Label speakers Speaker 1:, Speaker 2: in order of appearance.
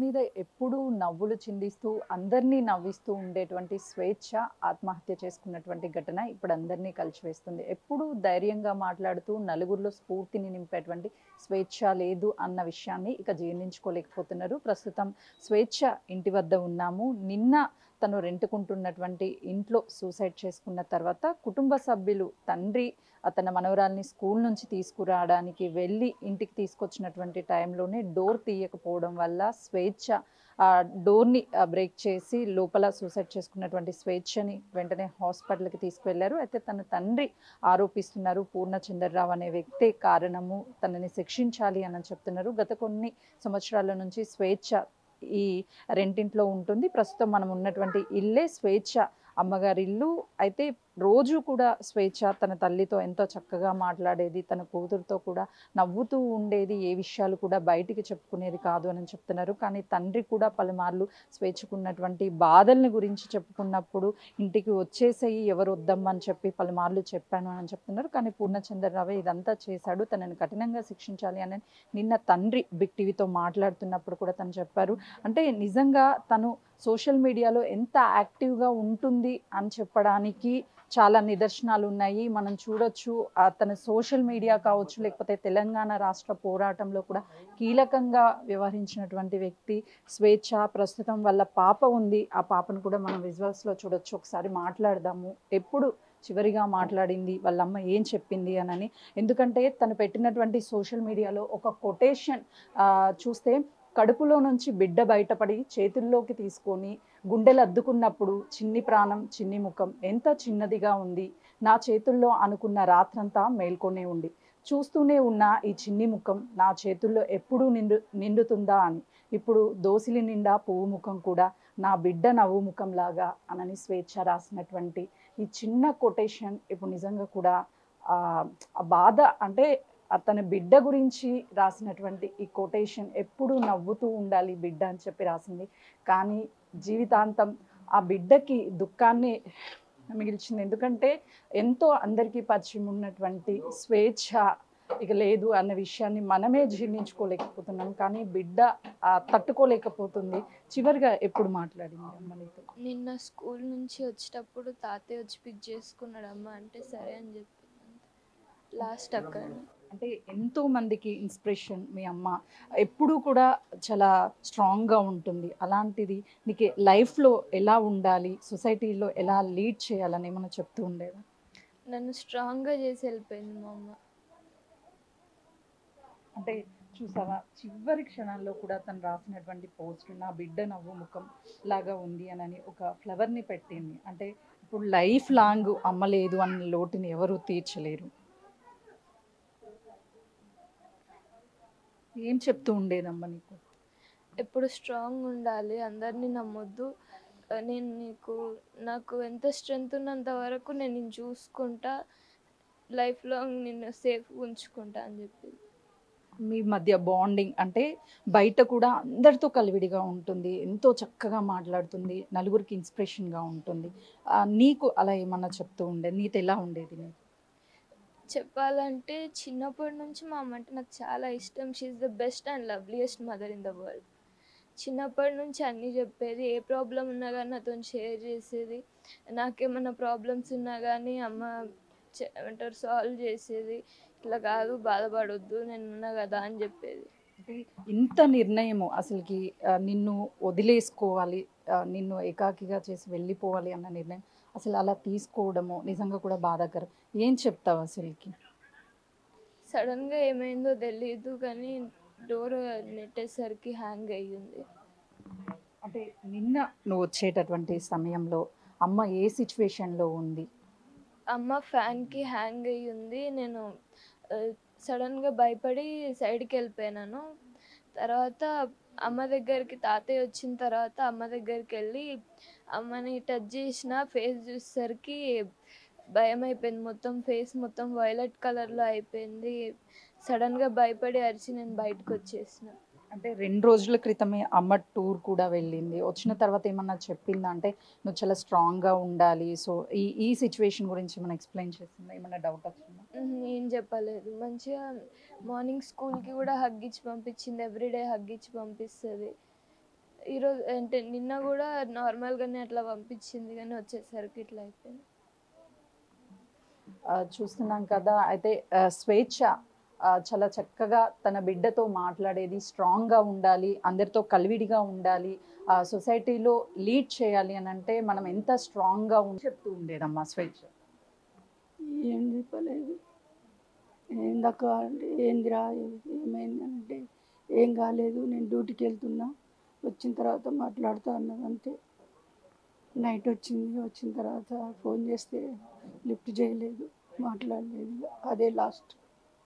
Speaker 1: మీద ఎప్పుడూ నవ్వులు చిందిస్తూ అందరినీ నవ్విస్తూ ఉండేటువంటి స్వేచ్ఛ ఆత్మహత్య చేసుకున్నటువంటి ఘటన ఇప్పుడు అందరినీ కలిచివేస్తుంది. ఎప్పుడూ ధైర్యంగా మాట్లాడుతూ నలుగురిలో స్ఫూర్తిని నింపేటువంటి స్వేచ్ఛ లేదు అన్న విషయాన్ని ఇక జీర్ణించుకోలేకపోతున్నారు. ప్రస్తుతం స్వేచ్ఛ ఇంటి వద్ద ఉన్నాము. నిన్న తను రెంటుకుంటున్నటువంటి ఇంట్లో సూసైడ్ చేసుకున్న తర్వాత కుటుంబ సభ్యులు తండ్రి తన మనవరాల్ని స్కూల్ నుంచి తీసుకురావడానికి వెళ్ళి ఇంటికి తీసుకొచ్చినటువంటి టైంలోనే డోర్ తీయకపోవడం వల్ల స్వేచ్ఛ డోర్ని బ్రేక్ చేసి లోపల సూసైడ్ చేసుకున్నటువంటి స్వేచ్ఛని వెంటనే హాస్పిటల్కి తీసుకువెళ్లారు. అయితే తన తండ్రి ఆరోపిస్తున్నారు పూర్ణచంద్రరావు అనే వ్యక్తే కారణము, తనని శిక్షించాలి అని చెప్తున్నారు. గత కొన్ని సంవత్సరాల నుంచి స్వేచ్ఛ ఈ రెంటింట్లో ఉంటుంది. ప్రస్తుతం మనం ఉన్నటువంటి ఇల్లే స్వేచ్ఛ అమ్మగారి ఇల్లు. అయితే రోజు కూడా స్వేచ్ఛ తన తల్లితో ఎంతో చక్కగా మాట్లాడేది, తన కూతురుతో కూడా నవ్వుతూ ఉండేది, ఏ విషయాలు కూడా బయటికి చెప్పుకునేది కాదు అని చెప్తున్నారు. కానీ తండ్రి కూడా పలుమార్లు స్వేచ్ఛకున్నటువంటి బాధల్ని గురించి చెప్పుకున్నప్పుడు ఇంటికి వచ్చేసేయి, ఎవరు వద్దమ్మని చెప్పి పలుమార్లు చెప్పాను అని చెప్తున్నారు. కానీ పూర్ణచంద్రరావే ఇదంతా చేశాడు, తనని కఠినంగా శిక్షించాలి అని నిన్న తండ్రి బిగ్ టీవీతో మాట్లాడుతున్నప్పుడు కూడా తను చెప్పారు. అంటే నిజంగా తను సోషల్ మీడియాలో ఎంత యాక్టివ్గా ఉంటుంది అని చెప్పడానికి చాలా నిదర్శనాలు ఉన్నాయి. మనం చూడొచ్చు తన సోషల్ మీడియా కావచ్చు, లేకపోతే తెలంగాణ రాష్ట్ర పోరాటంలో కూడా కీలకంగా వ్యవహరించినటువంటి వ్యక్తి స్వేచ్ఛ. ప్రస్తుతం వాళ్ళ పాప ఉంది, ఆ పాపను కూడా మనం విజువల్స్లో చూడొచ్చు. ఒకసారి మాట్లాడదాము. ఎప్పుడు చివరిగా మాట్లాడింది, వాళ్ళమ్మ ఏం చెప్పింది అనని. ఎందుకంటే తను పెట్టినటువంటి సోషల్ మీడియాలో ఒక కొటేషన్ చూస్తే, కడుపులో నుంచి బిడ్డ బయటపడి చేతుల్లోకి తీసుకొని గుండెలు అద్దుకున్నప్పుడు చిన్ని ప్రాణం చిన్ని ముఖం ఎంత చిన్నదిగా ఉంది, నా చేతుల్లో అనుకున్న రాత్రంతా మేల్కొనే ఉండి చూస్తూనే ఉన్న ఈ చిన్ని ముఖం నా చేతుల్లో ఎప్పుడూ నిండుతుందా అని, ఇప్పుడు దోసిలి నిండా పువ్వు ముఖం కూడా నా బిడ్డ నవ్వు ముఖం లాగా అనని స్వేచ్ఛ రాసినటువంటి ఈ చిన్న కొటేషన్ ఇప్పుడు నిజంగా కూడా ఆ బాధ, అంటే తన బిడ్డ గురించి రాసినటువంటి ఈ కొటేషన్ ఎప్పుడు నవ్వుతూ ఉండాలి బిడ్డ అని చెప్పి రాసింది. కానీ జీవితాంతం ఆ బిడ్డకి దుఃఖాన్ని మిగిల్చింది. ఎందుకంటే ఎంతో అందరికీ పరిచయం ఉన్నటువంటి స్వేచ్ఛ ఇక లేదు అన్న విషయాన్ని మనమే జీర్ణించుకోలేకపోతున్నాం. కానీ బిడ్డ తట్టుకోలేకపోతుంది. చివరిగా ఎప్పుడు మాట్లాడింది అమ్మ నీతో?
Speaker 2: నిన్న స్కూల్ నుంచి వచ్చేటప్పుడు తాతయ్య వచ్చి పిక్ చేసుకున్నాడమ్మా అంటే సరే అని చెప్పింది. లాస్ట్ అక్కడ
Speaker 1: అంటే ఎంతో మందికి ఇన్స్పిరేషన్ మీ అమ్మ. ఎప్పుడూ కూడా చాలా స్ట్రాంగ్గా ఉంటుంది. అలాంటిది నీకు లైఫ్లో ఎలా ఉండాలి, సొసైటీలో ఎలా లీడ్ చేయాలని ఏమైనా చెప్తూ ఉండేదా?
Speaker 2: నన్ను స్ట్రాంగ్గా చేసి వెళ్ళిపోయింది మా అమ్మ.
Speaker 1: అంటే చూసావా, చివరి క్షణాల్లో కూడా తను రాసినటువంటి పోస్ట్ నా బిడ్డ నవ్వు ముఖం లాగా ఉంది అని ఒక ఫ్లవర్ని పెట్టింది. అంటే ఇప్పుడు లైఫ్ లాంగ్ అమ్మ లేదు అన్న లోటుని ఎవరు తీర్చలేరు. ఏం చెప్తూ ఉండేదమ్మా నీకు?
Speaker 2: ఎప్పుడు స్ట్రాంగ్ ఉండాలి, అందరినీ నమ్మొద్దు, నాకు ఎంత స్ట్రెంగ్త్ ఉన్నంత వరకు నేను నిన్ను చూసుకుంటా, లైఫ్ లాంగ్ నిన్ను సేఫ్ ఉంచుకుంటా అని చెప్పి.
Speaker 1: మీ మధ్య బాండింగ్ అంటే బయట కూడా అందరితో కలివిడిగా ఉంటుంది, ఎంతో చక్కగా మాట్లాడుతుంది, నలుగురికి ఇన్స్పిరేషన్గా ఉంటుంది. నీకు అలా ఏమన్నా చెప్తూ ఉండే, నీతో ఎలా ఉండేది నీకు?
Speaker 2: చెప్పాలంటే చిన్నప్పటి నుంచి మా అమ్మ అంటే నాకు చాలా ఇష్టం. She's the best and loveliest mother in the world. చిన్నప్పటి నుంచి అన్నీ చెప్పేది, ఏ ప్రాబ్లం ఉన్నా కానీ నాతో షేర్ చేసేది. నాకేమన్నా ప్రాబ్లమ్స్ ఉన్నా కానీ అమ్మ ఏమంటారు సాల్వ్ చేసేది. ఇట్లా కాదు, బాధపడొద్దు, నేను ఉన్నా కదా అని చెప్పేది.
Speaker 1: అంటే ఇంత నిర్ణయము అసలుకి నిన్ను వదిలేసుకోవాలి, నిన్ను ఏకాకిగా చేసి వెళ్ళిపోవాలి అన్న నిర్ణయం అసలు అలా తీసుకోవడము నిజంగా కూడా బాధాకరం. ఏం చెప్తావు అసలుకి?
Speaker 2: సడన్గా ఏమైందో తెలీదు కానీ డోర్ నెట్టేసరికి హ్యాంగ్ అయ్యింది.
Speaker 1: అంటే నిన్న నువ్వు వచ్చేటటువంటి సమయంలో అమ్మ ఏ సిచ్యువేషన్లో ఉంది?
Speaker 2: అమ్మ ఫ్యాన్కి హ్యాంగ్ అయ్యి ఉంది. నేను సడన్గా భయపడి సైడ్కి వెళ్ళిపోయినాను. తర్వాత అమ్మ దగ్గరికి తాతయ్య వచ్చిన తర్వాత అమ్మ దగ్గరికి వెళ్ళి అమ్మని టచ్ చేసిన, ఫేస్ చూసేసరికి భయం అయిపోయింది. మొత్తం ఫేస్ మొత్తం వైలెట్ కలర్లో అయిపోయింది. సడన్గా భయపడి అరిచి నేను బయటకు వచ్చేసిన.
Speaker 1: అంటే 2 రోజుల క్రితమే అమ్మ టూర్ కూడా వెళ్ళింది. వచ్చిన తర్వాత ఏమన్నా చెప్పిందా? అంటే నువ్వు చాలా స్ట్రాంగ్‌గా ఉండాలి. సో, ఈ ఈ సిట్యుయేషన్ గురించి ఏమైనా ఎక్స్‌ప్లెయిన్ చేసిందా? ఏమన్నా డౌట్ వచ్చిందా?
Speaker 2: ఏం చెప్పలేదు. మంచిగా మార్నింగ్ స్కూల్కి కూడా హగ్ ఇచ్చి పంపించింది. ఎవ్రీడే హగ్ ఇచ్చి పంపిస్తుంది. ఈరోజు అంటే నిన్న కూడా నార్మల్గానే అట్లా పంపించింది, కానీ వచ్చేసరికి ఇట్లా అయిపోయింది.
Speaker 1: చూస్తున్నాం కదా. అయితే స్వేచ్ఛ చాలా చక్కగా తన బిడ్డతో మాట్లాడేది, స్ట్రాంగ్గా ఉండాలి, అందరితో కలివిడిగా ఉండాలి, సొసైటీలో లీడ్ చేయాలి అని అంటే మనం ఎంత స్ట్రాంగ్గా చెప్తూ ఉండేదమ్మా స్వేచ్ఛ.
Speaker 3: ఏం చెప్పలేదు. ఏందక్క అంటే ఏందిరా ఏమైంది అంటే ఏం కాలేదు, నేను డ్యూటీకి వెళ్తున్నా, వచ్చిన తర్వాత మాట్లాడుతా అన్నది అంతే. నైట్ వచ్చింది, వచ్చిన తర్వాత ఫోన్ చేస్తే లిఫ్ట్ చేయలేదు, మాట్లాడలేదు, అదే లాస్ట్.